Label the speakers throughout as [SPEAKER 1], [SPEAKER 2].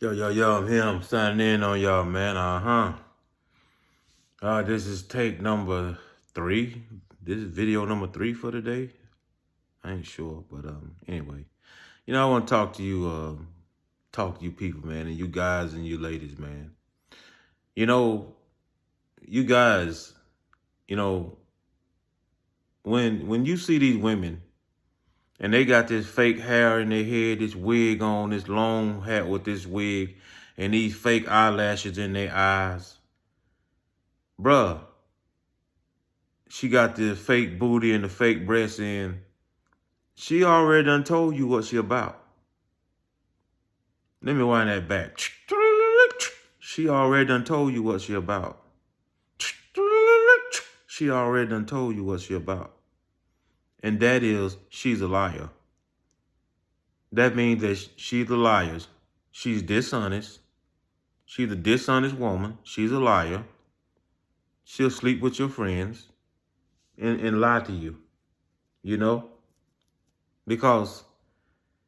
[SPEAKER 1] Yo, I'm here. I'm signing in on y'all, man. This is take number 3. This is video number 3 for today. I ain't sure, but anyway. I want to talk to you people, man, and you guys and you ladies, man. You know, you guys, you know, when you see these women and they got this fake hair in their head, this wig on, this long hat with this wig, and these fake eyelashes in their eyes, bruh. She got the fake booty and the fake breasts in. She already done told you what she about. Let me wind that back. She already done told you what she about. She already done told you what she about. And that is, she's a liar. That means that she's a liar. She's dishonest. She's a dishonest woman. She's a liar. She'll sleep with your friends and lie to you, Because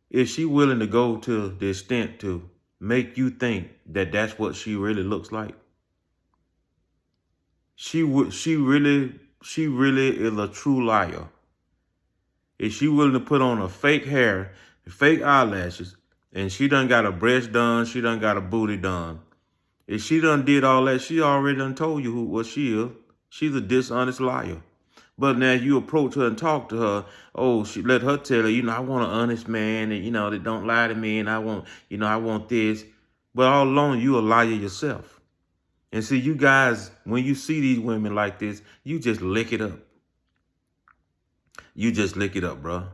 [SPEAKER 1] if she willing to go to the extent to make you think that that's what she really looks like, she really is a true liar. If she willing to put on a fake hair, fake eyelashes, and she done got a breast done, she done got a booty done. If she done did all that, she already done told you what she is. She's a dishonest liar. But now you approach her and talk to her, she let her tell her, I want an honest man and, that don't lie to me and I want this. But all along, you a liar yourself. And see, you guys, when you see these women like this, you just lick it up. You just lick it up, bro.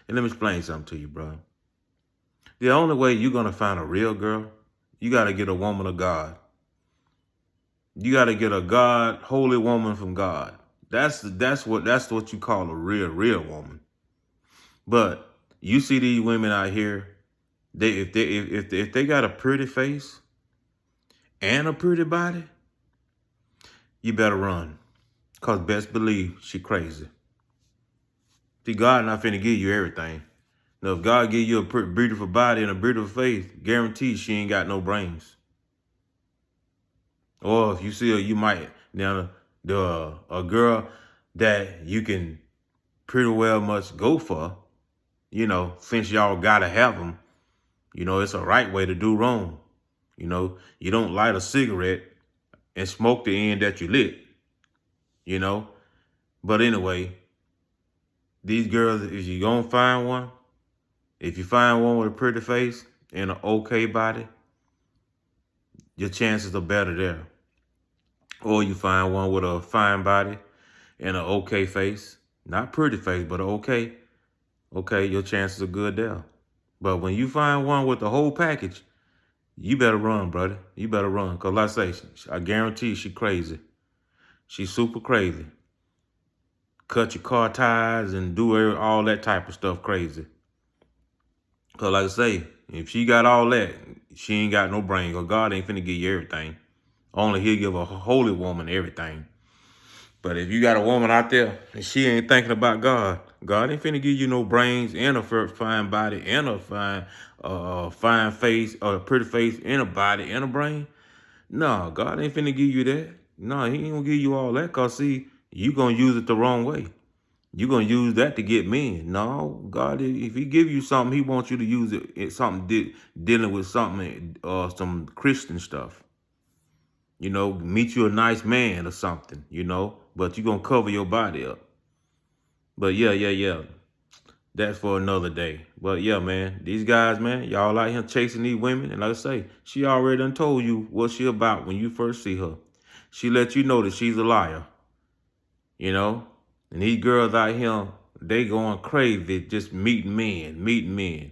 [SPEAKER 1] And let me explain something to you, bro. The only way you're going to find a real girl, you got to get a woman of God. You got to get a God, holy woman from God. That's what you call a real woman. But you see these women out here, if they got a pretty face and a pretty body, you better run. Cause best believe she crazy. See, God not finna give you everything. Now, if God give you a beautiful body and a beautiful face, guarantee she ain't got no brains. Or if you see her, you might a girl that you can pretty well much go for, since y'all gotta have them, it's a right way to do wrong. You don't light a cigarette and smoke the end that you lit, But anyway, these girls, if you gonna find one, if you find one with a pretty face and an okay body, your chances are better there. Or you find one with a fine body and an okay face, not pretty face, but okay, your chances are good there. But when you find one with the whole package, you better run, brother. You better run. Because like I say, I guarantee she crazy. She's super crazy. Cut your car tires and do all that type of stuff crazy. Because like I say, if she got all that, she ain't got no brain. Because God ain't finna give you everything. Only he'll give a holy woman everything. But if you got a woman out there and she ain't thinking about God, God ain't finna give you no brains and a fine body and a fine face or a pretty face and a body and a brain. No, God ain't finna give you that. No, he ain't gonna give you all that because, see, you gonna use it the wrong way. You gonna use that to get men. No, God, if he give you something, he wants you to use it in something dealing with something, some Christian stuff. Meet you a nice man or something, but you're going to cover your body up. But yeah. That's for another day. But yeah, man, these guys, man, y'all out here chasing these women. And like I say, she already done told you what she about when you first see her. She let you know that she's a liar, And these girls out here, they going crazy just meeting men,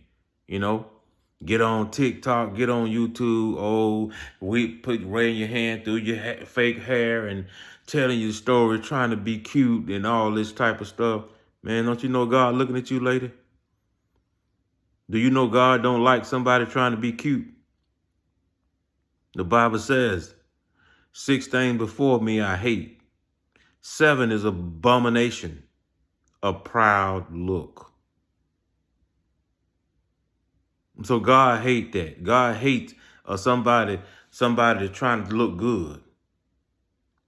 [SPEAKER 1] Get on TikTok, get on YouTube. Raising your hand through your fake hair and telling you stories, trying to be cute and all this type of stuff. Man, don't you know God looking at you, lady? Do you know God don't like somebody trying to be cute? The Bible says, 6 things before me I hate. 7 is abomination, a proud look. So God hate that. God hates somebody that's trying to look good.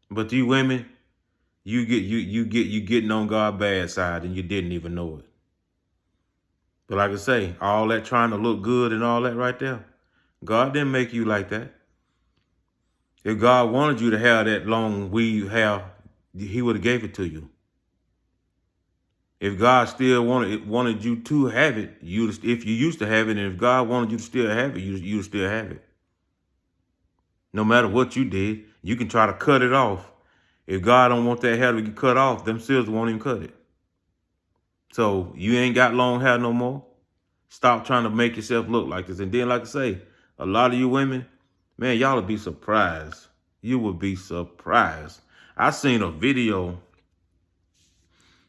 [SPEAKER 1] But you women, you getting on God's bad side and you didn't even know it. But like I say, all that trying to look good and all that right there, God didn't make you like that. If God wanted you to have that long weave hair, he would have gave it to you. If God still wanted you to have it, if you used to have it, and if God wanted you to still have it, you still have it. No matter what you did, you can try to cut it off. If God don't want that hair to get cut off, them scissors won't even cut it. So you ain't got long hair no more. Stop trying to make yourself look like this. And then, like I say, a lot of you women, man, y'all will be surprised. You will be surprised. I seen a video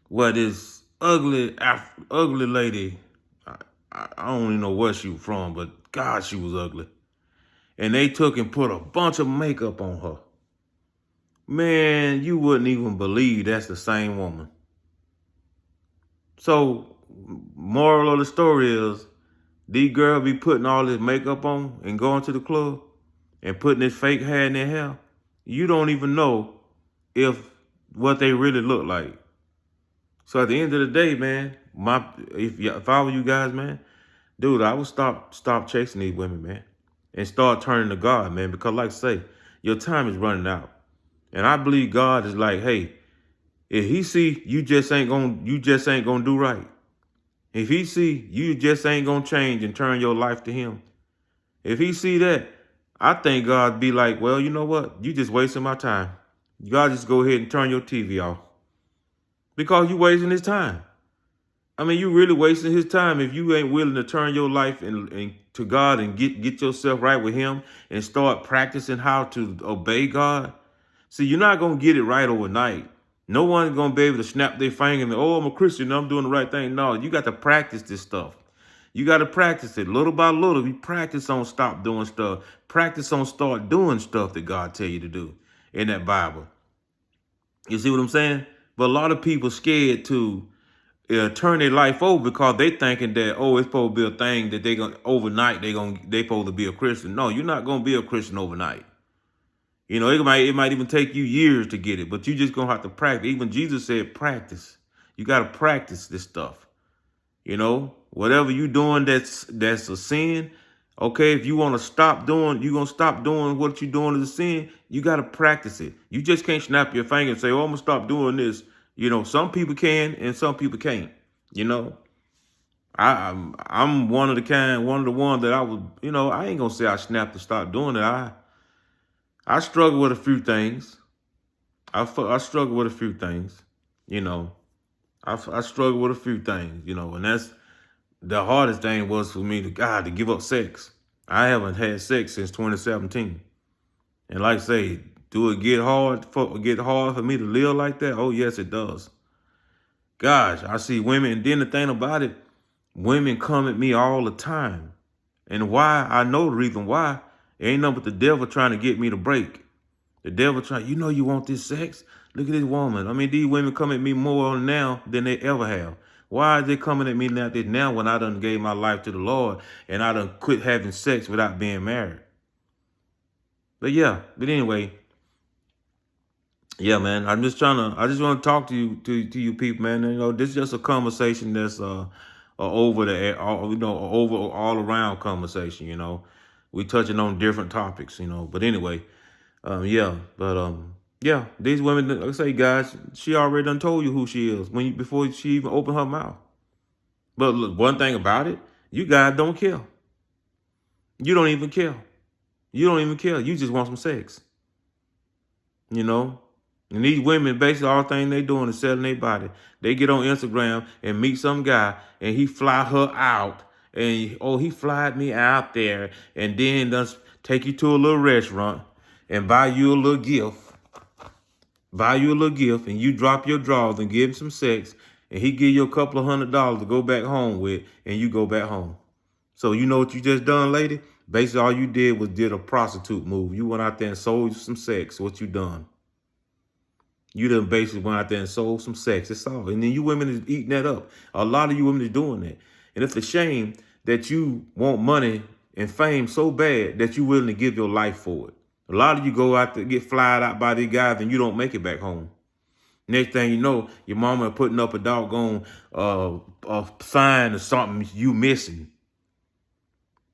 [SPEAKER 1] where this ugly lady, I don't even know where she was from, but God, she was ugly. And they took and put a bunch of makeup on her. Man, you wouldn't even believe that's the same woman. So, moral of the story is, these girls be putting all this makeup on and going to the club and putting this fake hair in their hair. You don't even know what they really look like. So at the end of the day, man, if I were you guys, man, dude, I would stop chasing these women, man, and start turning to God, man, because like I say, your time is running out. And I believe God is like, hey, if he see you just ain't gonna do right. If he see you just ain't gonna change and turn your life to him. If he see that, I think God be like, well, you know what? You just wasting my time. God, just go ahead and turn your TV off. Because you wasting his time. I mean, you really wasting his time if you ain't willing to turn your life and to God and get yourself right with him and start practicing how to obey God. See, you're not going to get it right overnight. No one's going to be able to snap their finger and, oh, I'm a Christian, I'm doing the right thing. No, you got to practice this stuff. You got to practice it little by little. You practice on stop doing stuff. Practice on start doing stuff that God tell you to do in that Bible. You see what I'm saying? But a lot of people scared to turn their life over because they thinking that, oh, it's supposed to be a thing that they supposed to be a Christian. No, you're not gonna be a Christian overnight. You know, it might even take you years to get it, but you just gonna have to practice. Even Jesus said, practice. You gotta practice this stuff. You know, whatever you doing that's a sin. Okay, if you want to stop doing, you're gonna stop doing what you're doing as a sin. You gotta practice it. You just can't snap your finger and say, oh, I'm gonna stop doing this. You know, some people can and some people can't. You know, I'm one of the ones that I was, you know, I ain't gonna say I snapped to stop doing it. I struggle with a few things. I struggle with a few things. You know, I struggle with a few things. You know, and that's the hardest thing was for me to give up sex. I haven't had sex since 2017, and like I say, do it get hard for me to live like that? Oh yes, it does. Gosh, I see women, and then the thing about it, women come at me all the time. And why? I know the reason why. It ain't nothing but the devil trying to get me to break. The devil trying, you know you want this sex? Look at this woman. I mean, these women come at me more now than they ever have. Why are they coming at me now when I done gave my life to the Lord and I done quit having sex without being married? But anyway, yeah, man, I just want to talk to you people, man. You know, this is just a conversation that's over all around conversation, you know. We touching on different topics, you know. But anyway, these women, like I say, guys, she already done told you who she is before she even opened her mouth. But look, one thing about it, you guys don't care. You don't even care. You don't even care. You just want some sex. You know? And these women, basically, all thing they doing is selling their body. They get on Instagram and meet some guy, and he fly her out. And, he flied me out there, and then does take you to a little restaurant and buy you a little gift. And you drop your drawers and give him some sex, and he give you a couple of $100 to go back home with, and you go back home. So you know what you just done, lady? Basically, all you did a prostitute move. You went out there and sold some sex. What you done? You done basically went out there and sold some sex. That's all. And then you women is eating that up. A lot of you women is doing that. And it's a shame that you want money and fame so bad that you're willing to give your life for it. A lot of you go out to get flied out by these guys and you don't make it back home. Next thing you know, your mama putting up a doggone a sign or something you missing.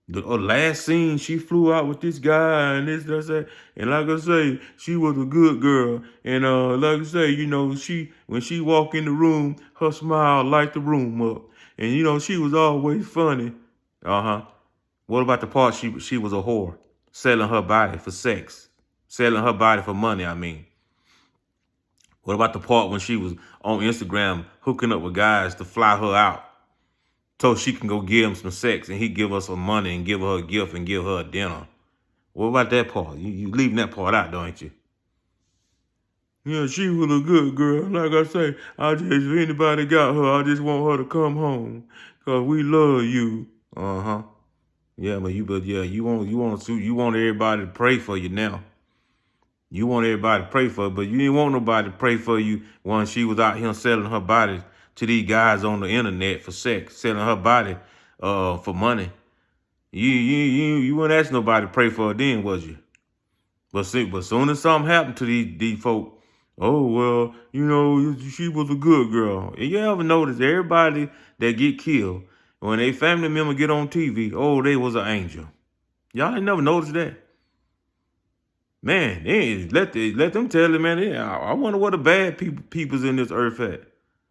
[SPEAKER 1] The last scene, she flew out with this guy and this, that. And like I say, she was a good girl. And like I say, you know, when she walked in the room, her smile light the room up. And you know, she was always funny. What about the part she was a whore, selling her body for sex, selling her body for money? I mean, what about the part when she was on Instagram hooking up with guys to fly her out, so she can go give him some sex and he give her some money and give her a gift and give her a dinner? What about that part? You leaving that part out, don't you? Yeah, she was a good girl. Like I say, if anybody got her, I just want her to come home, cause we love you. Yeah, but you want everybody to pray for you now. You want everybody to pray for her, but you didn't want nobody to pray for you when she was out here selling her body to these guys on the internet for sex, selling her body for money. You wouldn't ask nobody to pray for her then, was you? But soon as something happened to these folk, oh, well, you know, she was a good girl. And you ever notice everybody that get killed, when a family member get on TV, oh, they was an angel. Y'all ain't never noticed that? Man, let them tell it, man. I wonder what the bad people's in this earth at.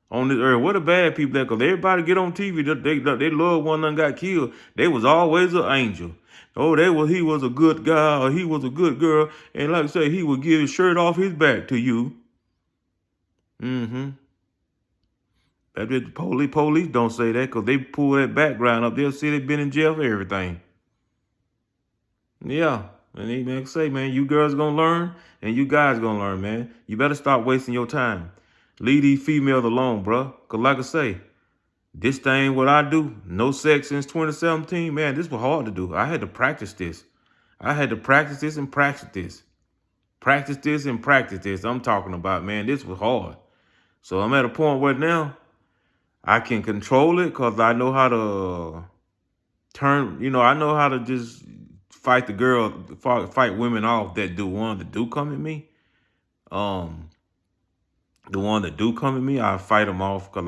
[SPEAKER 1] On this earth, what the bad people at? Because everybody get on TV, they loved one done got killed. They was always an angel. Oh, he was a good guy or he was a good girl. And like I say, he would give his shirt off his back to you. The police don't say that because they pull that background up. They'll see they've been in jail for everything. Yeah. And they man say, man, you girls gonna learn and you guys gonna learn, man. You better stop wasting your time. Leave these females alone, bro. Cause like I say, this thing, what I do, no sex since 2017, man, this was hard to do. I had to practice this. I had to practice this and practice this. Practice this and practice this. I'm talking about, man, this was hard. So I'm at a point where now I can control it because I know how to I know how to just fight women off that do come at me. The one that do come at me, I fight them off because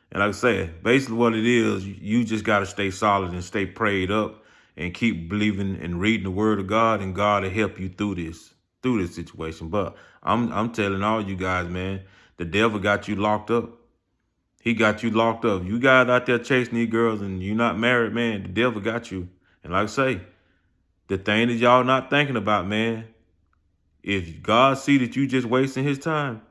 [SPEAKER 1] and like I said, basically what it is, you just got to stay solid and stay prayed up and keep believing and reading the word of God, and God will help you through this situation. But I'm telling all you guys, man, the devil got you locked up. He got you locked up. You guys out there chasing these girls and you're not married, man, the devil got you. And like I say, the thing that y'all not thinking about, man, if God see that you just wasting his time,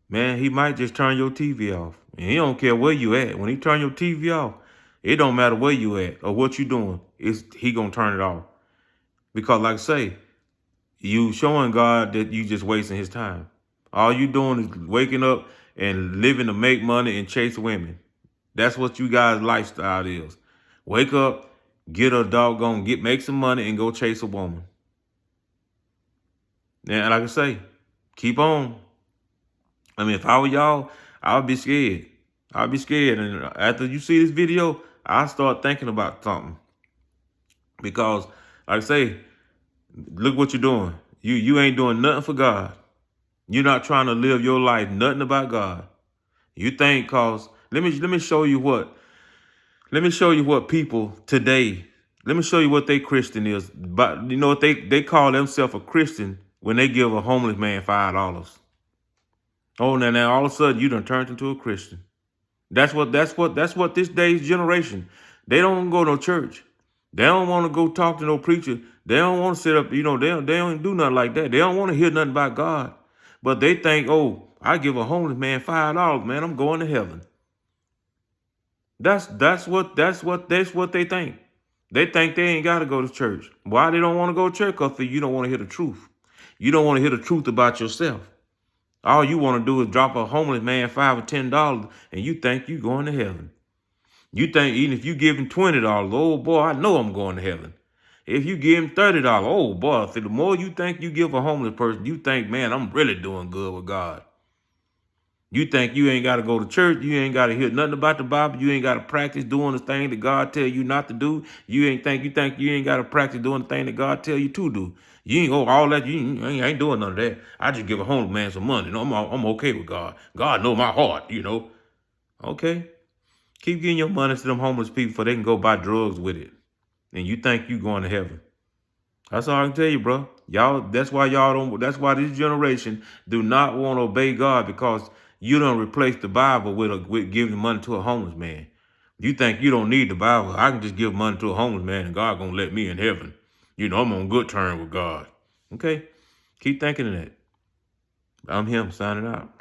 [SPEAKER 1] man, he might just turn your TV off. And he don't care where you at. When he turn your TV off, it don't matter where you at or what you doing. He gonna turn it off. Because like I say, you showing God that you just wasting his time. All you doing is waking up and living to make money and chase women. That's what you guys' lifestyle is. Wake up, get a doggone, make some money and go chase a woman. And like I say, keep on. I mean, if I were y'all, I would be scared. I'd be scared. And after you see this video, I start thinking about something. Because, like I say, look what you're doing. You ain't doing nothing for God. You're not trying to live your life, nothing about God. You think cause let me show you what people today, let me show you what they Christian is. But you know what they call themselves a Christian when they give a homeless man $5. Oh, now all of a sudden you done turned into a Christian. That's what this day's generation. They don't go to no church. They don't want to go talk to no preacher. They don't want to sit up, they don't do nothing like that. They don't want to hear nothing about God. But they think, oh, I give a homeless man $5, man, I'm going to heaven. That's what they think. They think they ain't got to go to church. Why they don't want to go to church? Because you don't want to hear the truth. You don't want to hear the truth about yourself. All you want to do is drop a homeless man $5 or $10 and you think you going to heaven. You think even if you give him $20, oh boy, I know I'm going to heaven. If you give him $30, oh boy, the more you think you give a homeless person, you think, man, I'm really doing good with God. You think you ain't got to go to church. You ain't got to hear nothing about the Bible. You ain't got to practice doing the thing that God tell you not to do. You think you ain't got to practice doing the thing that God tell you to do. You ain't all that. I ain't doing none of that. I just give a homeless man some money. I'm okay with God. God know my heart, Okay. Keep getting your money to them homeless people so they can go buy drugs with it. And you think you going to heaven. That's all I can tell you, bro. That's why this generation do not want to obey God, because you don't replace the Bible with giving money to a homeless man. You think you don't need the Bible. I can just give money to a homeless man and God gonna let me in heaven. I'm on good terms with God. Okay? Keep thinking of that. I'm him signing out.